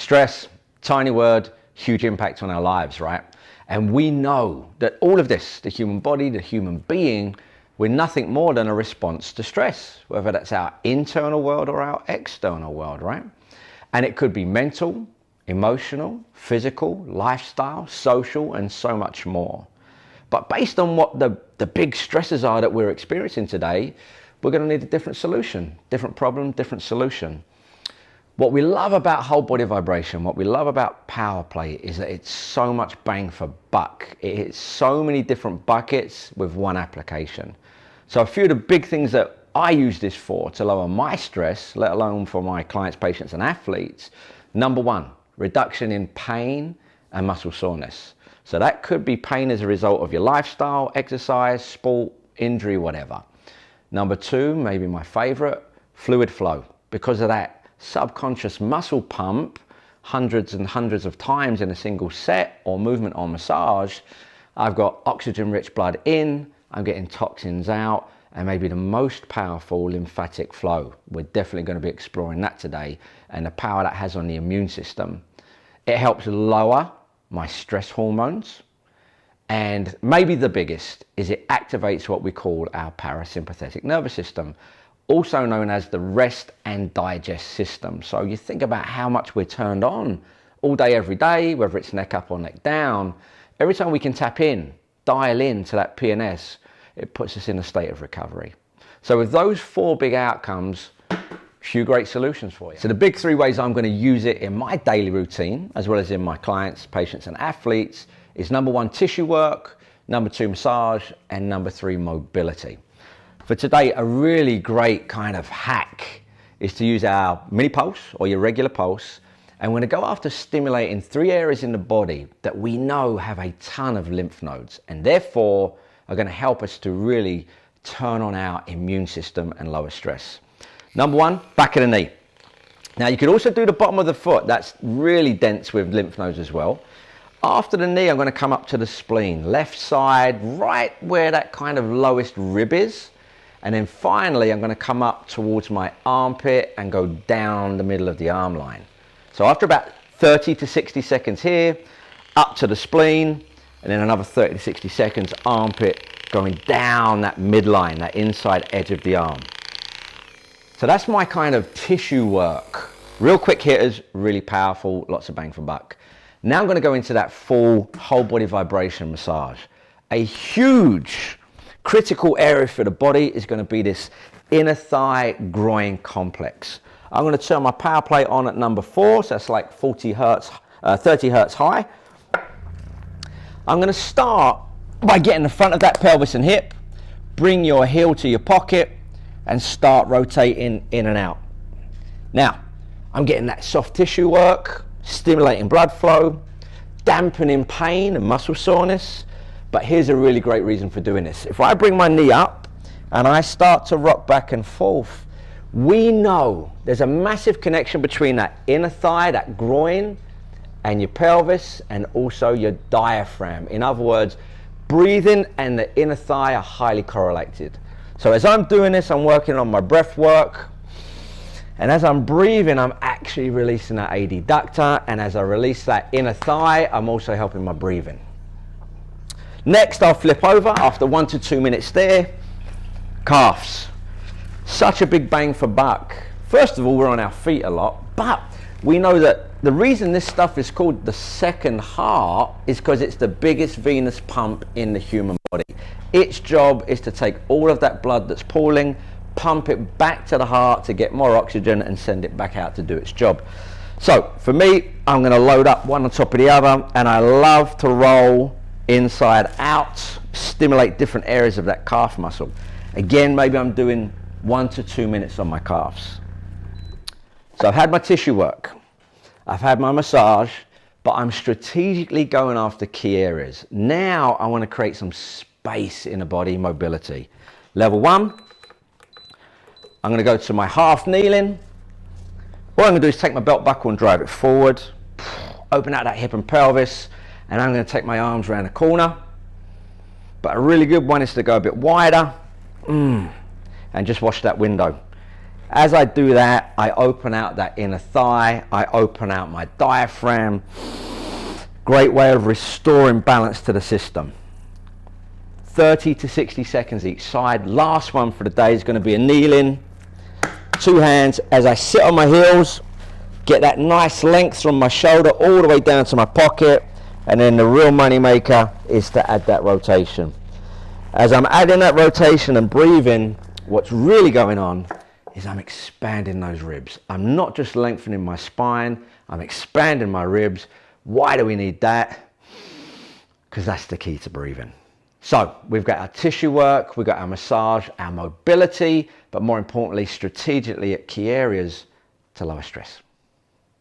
Stress, tiny word, huge impact on our lives, right? And we know that all of this, the human body, the human being, we're nothing more than a response to stress, whether that's our internal world or our external world, right? And it could be mental, emotional, physical, lifestyle, social, and so much more. But based on what the big stresses are that we're experiencing today, we're going to need a different solution, different problem, different solution. What we love about whole body vibration, what we love about power play is that it's so much bang for buck. It hits so many different buckets with one application. So a few of the big things that I use this for to lower my stress, let alone for my clients, patients, and athletes. Number one, reduction in pain and muscle soreness. So that could be pain as a result of your lifestyle, exercise, sport, injury, whatever. Number two, maybe my favorite, fluid flow. Because of that subconscious muscle pump, hundreds and hundreds of times in a single set or movement or massage, I've got oxygen-rich blood in, I'm getting toxins out, and maybe the most powerful lymphatic flow. We're definitely going to be exploring that today and the power that has on the immune system. It helps lower my stress hormones, and maybe the biggest is it activates what we call our parasympathetic nervous system, also known as the rest and digest system. So you think about how much we're turned on all day, every day, whether it's neck up or neck down. Every time we can tap in, dial in to that PNS, it puts us in a state of recovery. So with those four big outcomes, few great solutions for you. So the big three ways I'm going to use it in my daily routine, as well as in my clients, patients, and athletes, is number one, tissue work, number two, massage, and number three, mobility. For today, a really great kind of hack is to use our mini pulse or your regular pulse, and we're going to go after stimulating three areas in the body that we know have a ton of lymph nodes, and therefore are going to help us to really turn on our immune system and lower stress. Number one, back of the knee. Now you could also do the bottom of the foot. That's really dense with lymph nodes as well. After the knee, I'm going to come up to the spleen, left side, right where that kind of lowest rib is. And then finally, I'm going to come up towards my armpit and go down the middle of the arm line. So after about 30 to 60 seconds here, up to the spleen, and then another 30 to 60 seconds, armpit going down that midline, that inside edge of the arm. So that's my kind of tissue work. Real quick hitters, really powerful, lots of bang for buck. Now I'm going to go into that full whole body vibration massage. A huge critical area for the body is going to be this inner thigh groin complex. I'm going to turn my power plate on at number 4, so that's like 30 hertz high. I'm going to start by getting the front of that pelvis and hip, bring your heel to your pocket, and start rotating in and out. Now, I'm getting that soft tissue work, stimulating blood flow, dampening pain and muscle soreness. But here's a really great reason for doing this. If I bring my knee up and I start to rock back and forth, we know there's a massive connection between that inner thigh, that groin, and your pelvis, and also your diaphragm. In other words, breathing and the inner thigh are highly correlated. So as I'm doing this, I'm working on my breath work. And as I'm breathing, I'm actually releasing that adductor. And as I release that inner thigh, I'm also helping my breathing. Next, I'll flip over after 1 to 2 minutes there. Calves. Such a big bang for buck. First of all, we're on our feet a lot, but we know that the reason this stuff is called the second heart is because it's the biggest venous pump in the human body. Its job is to take all of that blood that's pooling, pump it back to the heart to get more oxygen and send it back out to do its job. So for me, I'm going to load up one on top of the other, and I love to roll inside out, stimulate different areas of that calf muscle. Again, maybe I'm doing 1 to 2 minutes on my calves. So I've had my tissue work, I've had my massage, but I'm strategically going after key areas. Now I want to create some space in the body, mobility. Level 1, I'm going to go to my half kneeling. What I'm going to do is take my belt buckle and drive it forward, open out that hip and pelvis, and I'm going to take my arms around the corner. But a really good one is to go a bit wider and just watch that window. As I do that, I open out that inner thigh, I open out my diaphragm. Great way of restoring balance to the system. 30 to 60 seconds each side. Last one for the day is going to be a kneeling. 2 hands as I sit on my heels, get that nice length from my shoulder all the way down to my pocket, and then the real money maker is to add that rotation. As I'm adding that rotation and breathing, what's really going on is I'm expanding those ribs. I'm not just lengthening my spine, I'm expanding my ribs. Why do we need that? Because that's the key to breathing. So we've got our tissue work, we've got our massage, our mobility, but more importantly, strategically at key areas to lower stress.